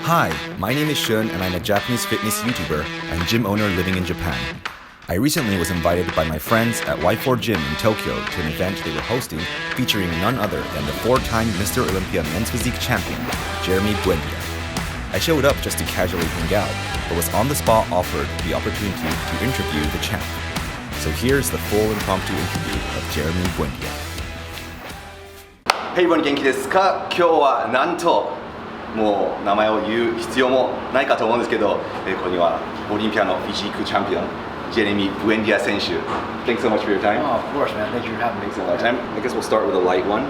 Hi, my name is Shun and I'm a Japanese fitness YouTuber and gym owner living in Japan. I recently was invited by my friends at Y4 Gym in Tokyo to an event they were hosting featuring none other than the 4-time Mr. Olympia men's physique champion, Jeremy Buendia. I showed up just to casually hang out, but was on the spot offered the opportunity to interview the champ. So here's the full impromptu interview of Jeremy Buendia. Hey everyone, 元気ですか？今日はなんともう名前を言う必要もないかと思うんですけど、ここにはオリンピアのフィジークチャンピオン、ジェレミー・ブエンディア選手。Thanks so much for your time. Oh, of course, man. Thank you for having me. Thanks so much. I guess we'll start with a light one.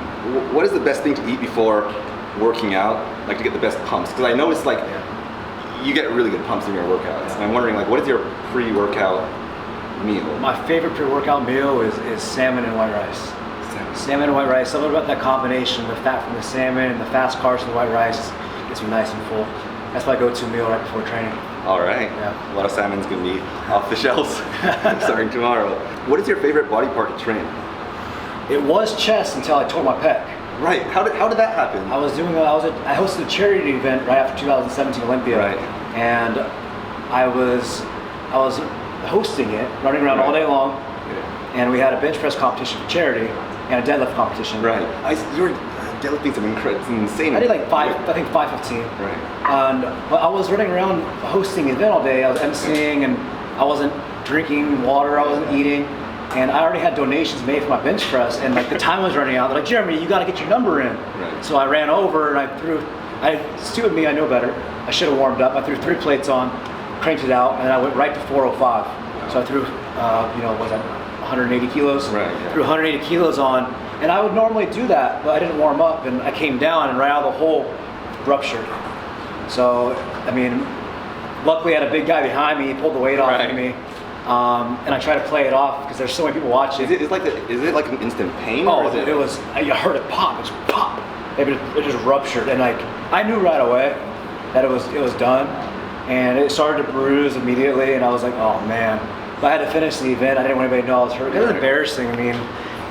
What is the best thing to eat before working out, like to get the best pumps? Because I noticed like you get really good pumps in your workouts. And I'm wondering like what is your pre-workout meal? My favorite pre-workout meal is salmon and white rice. Salmon and white rice. Something about that combination, the fat from the salmon and the fast carbs from the white rice gets me nice and full. That's my go-to meal right before training. All right. Yeah. A lot of salmon's gonna be off the shelves starting tomorrow. What is your favorite body part to train? It was chest until I tore my pec. Right. How did that happen? I hosted a charity event right after 2017 Olympia. Right. And I was hosting it, running around all day long, and we had a bench press competition for charity and a deadlift competition. Right. Your deadlifting is insane. I did like 515. Right. And but I was running around hosting the event all day. I was emceeing and I wasn't drinking water, I wasn't eating, and I already had donations made for my bench press, and like the time was running out. They're like, Jeremy, you got to get your number in. Right. So I ran over and stupid me, I know better. I should have warmed up. I threw 3 plates on, cranked it out, and I went right to 405. Wow. So I threw, was that 180 kilos? Right. Yeah. Threw 180 kilos on, and I would normally do that, but I didn't warm up, and I came down, and right out of the hole, ruptured. So, I mean, luckily I had a big guy behind me. He pulled the weight off of me, and I tried to play it off because there's so many people watching. Is it like an instant pain? Oh, it was. I heard it pop. It was pop. It just ruptured, and like I knew right away that it was done, and it started to bruise immediately, and I was like, oh man. But I had to finish the event. I didn't want anybody to know I was hurt. It was embarrassing.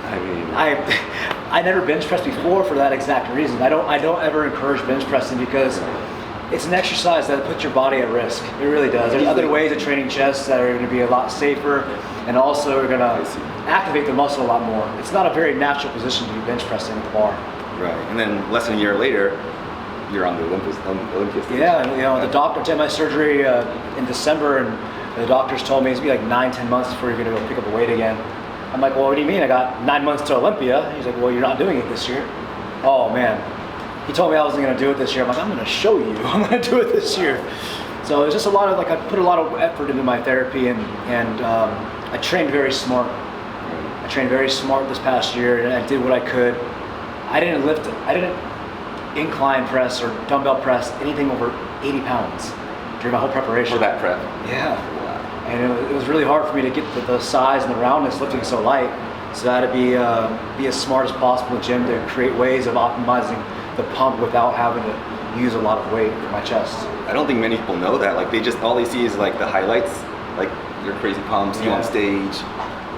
I never bench pressed before for that exact reason. I don't ever encourage bench pressing because it's an exercise that puts your body at risk. It really does. There's other ways of training chest that are going to be a lot safer and also are going to activate the muscle a lot more. It's not a very natural position to be bench pressing at the bar. Right. And then less than a year later, you're on the Olympus stage. Yeah, and the doctor did my surgery in December, and the doctors told me it's going to be like 9-10 months before you're going to go pick up a weight again. I'm like, well, what do you mean? I got 9 months to Olympia. He's like, well, you're not doing it this year. Oh man. He told me I wasn't going to do it this year. I'm like, I'm going to show you. I'm going to do it this year. So it's just a lot of I put a lot of effort into my therapy, and I trained very smart. I trained very smart this past year, and I did what I could. I didn't incline press or dumbbell press anything over 80 pounds during my whole preparation. For that prep? Yeah. Wow. And it was really hard for me to get the size and the roundness lifting so light. So I had to be as smart as possible in the gym to create ways of optimizing the pump without having to use a lot of weight for my chest. I don't think many people know that. Like all they see is like the highlights, like your crazy pumps, you on stage.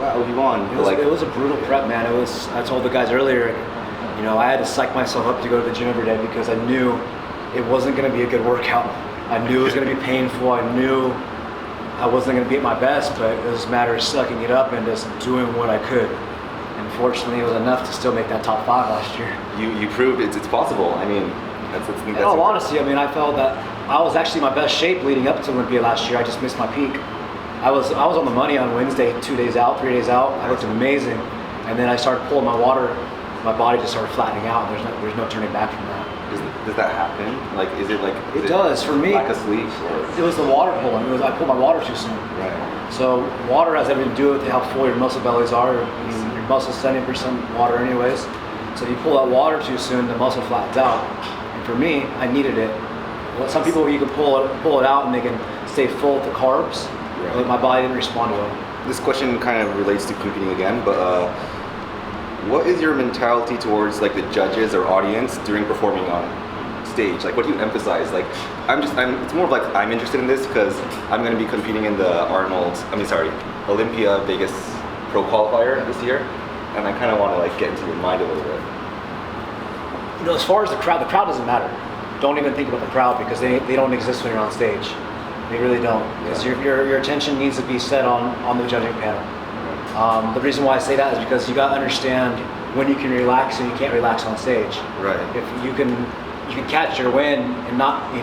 Wow, you won. It was a brutal prep, man. I told the guys earlier, I had to psych myself up to go to the gym every day because I knew it wasn't going to be a good workout. I knew it was going to be painful. I knew I wasn't going to be at my best, but it was a matter of sucking it up and just doing what I could. And fortunately, it was enough to still make that top 5 last year. You proved it's possible. I mean, that's in all honesty, I felt that I was actually in my best shape leading up to Olympia last year. I just missed my peak. I was on the money on Wednesday, 2 days out, 3 days out. I looked amazing, and then I started pulling my water. My body just started flattening out, and there's no turning back from that. Does that happen? Like, is it like? It does for me. Lack of sleep, or? It was the water pulling. I pulled my water too soon. Right. So water has everything to do with how full your muscle bellies are. Your muscle's 70% water, anyways. So if you pull that water too soon, the muscle flattens out. And for me, I needed it. Well, some people you can pull it out and they can stay full with the carbs. Right. But my body didn't respond to it. This question kind of relates to competing again, but what is your mentality towards like the judges or audience during performing on stage? Like, what do you emphasize? Like, it's more of like I'm interested in this because I'm going to be competing in the Olympia Vegas Pro Qualifier this year, and I kind of want to like get into your mind a little bit. As far as the crowd doesn't matter. don't even think about the crowd because they don't exist when you're on stage. They really don't. Because your attention needs to be set on the judging panel. The reason why I say that is because you got to understand when you can relax and you can't relax on stage. Right. If you can catch your wind and not be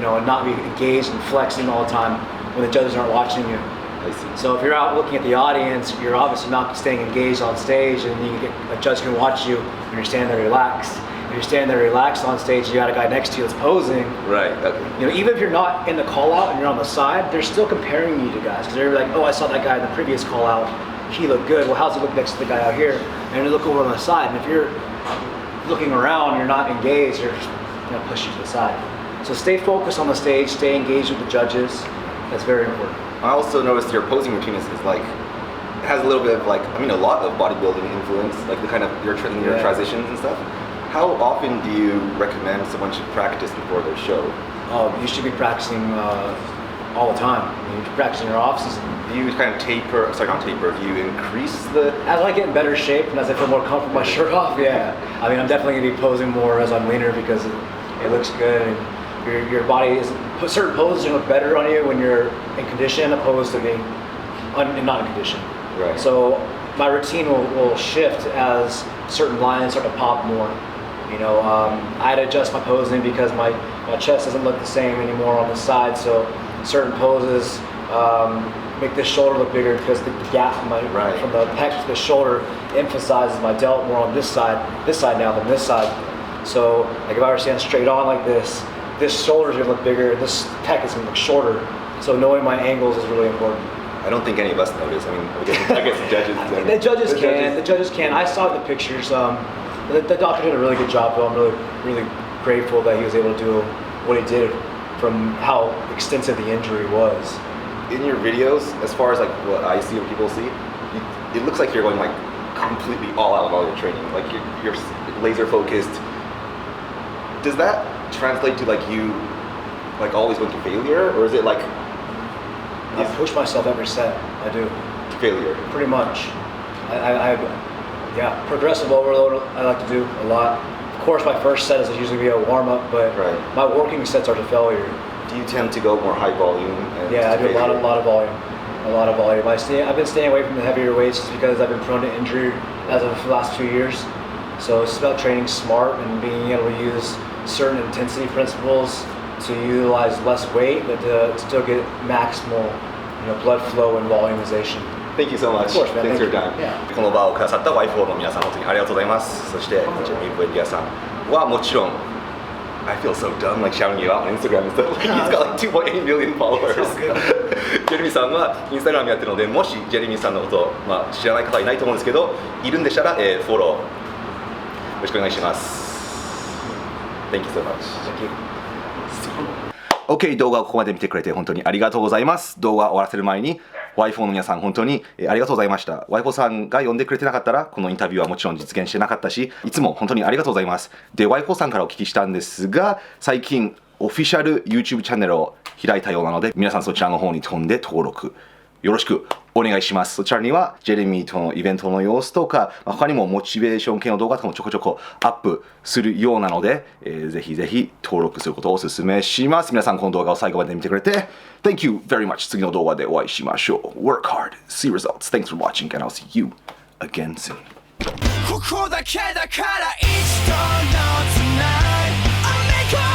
engaged and flexing all the time when the judges aren't watching you. I see. So if you're out looking at the audience, you're obviously not staying engaged on stage, and a judge can watch you when you're standing there relaxed. If you're standing there relaxed on stage, you got a guy next to you that's posing. Right. Okay. You know, even if you're not in the call out and you're on the side, they're still comparing you to guys because they're like, oh, I saw that guy in the previous call out. He looked good. Well, how's he look next to the guy out here? And they look over on the side, and if you're looking around, you're not engaged, you're just going to push you to the side. So stay focused on the stage, stay engaged with the judges. That's very important. I also noticed your posing routine is like, it has a little bit of like, I mean, a lot of bodybuilding influence, like the kind of your transitions and stuff. How often do you recommend someone should practice before their show? Oh, you should be practicing all the time. I mean, you should practice in your offices. Do you kind of taper, sorry, not taper, do you increase the... As I get in better shape and as I feel more comfortable with my shirt off, yeah. I mean, I'm definitely going to be posing more as I'm leaner because it looks good. And your body is... Certain poses look better on you when you're in condition opposed to being not in condition. Right. So my routine will shift as certain lines start to pop more. You know, I had to adjust my posing because my chest doesn't look the same anymore on the side. So certain poses make this shoulder look bigger because the gap from the pec to the shoulder emphasizes my delt more on this side now than this side. So like if I were to stand straight on like this shoulder is going to look bigger, this pec is going to look shorter. So knowing my angles is really important. I don't think any of us notice. I mean, I guess the judges The judges can. I saw the pictures. The doctor did a really good job though. I'm really grateful that he was able to do what he did from how extensive the injury was. In your videos, as far as like what I see or people see, it looks like you're going like completely all out with all your training. Like you're laser focused. Does that translate to like you like always going to failure, or is it like I push myself every set? I do. Failure. Pretty much. Progressive overload I like to do a lot. Of course, my first set is usually be a warm up, but my working sets are to failure. Do you tend to go more high volume? Yeah, I do a lot of volume. I've been staying away from the heavier weights just because I've been prone to injury as of the last 2 years. So it's about training smart and being able to use certain intensity principles to utilize less weight, but to still get maximal, blood flow and volumization. Thank you so much. Of course, man. Thanks for your time. Yeah. この場をくださった Y4 の皆さん、本当にありがとうございます。そして、ジェレミー・ブエンディアさんはもちろん、I feel so dumb like shouting you out on Instagram and stuff. He's got like 2.8 million followers. ジェレミーさんはインスタグラムやってるので、もしジェレミーさんのことを、知らない方はいないと思うんですけど、いるんでしたら、フォローよろしくお願いします。Thank you so much. Thank you. OK、動画をここまで見てくれて本当にありがとうございます。動画を終わらせる前に Y4 の皆さん本当にありがとうございました。Y4 さんが呼んでくれてなかったらこのインタビューはもちろん実現してなかったし、いつも本当にありがとうございます。で、Y4 さんからお聞きしたんですが、最近オフィシャル YouTube チャンネルを開いたようなので、皆さんそちらの方に飛んで登録よろしくお願いします。そちらにはジェレミーとのイベントの様子とか、他にもモチベーション系の動画とかもちょこちょこアップするようなので、ぜひぜひ登録することをお勧めします。皆さんこの動画を最後まで見てくれて Thank you very much。次の動画でお会いしましょう。Work hard, see results. Thanks for watching and I'll see you again soon. ここだけだから一度のtonight I'll make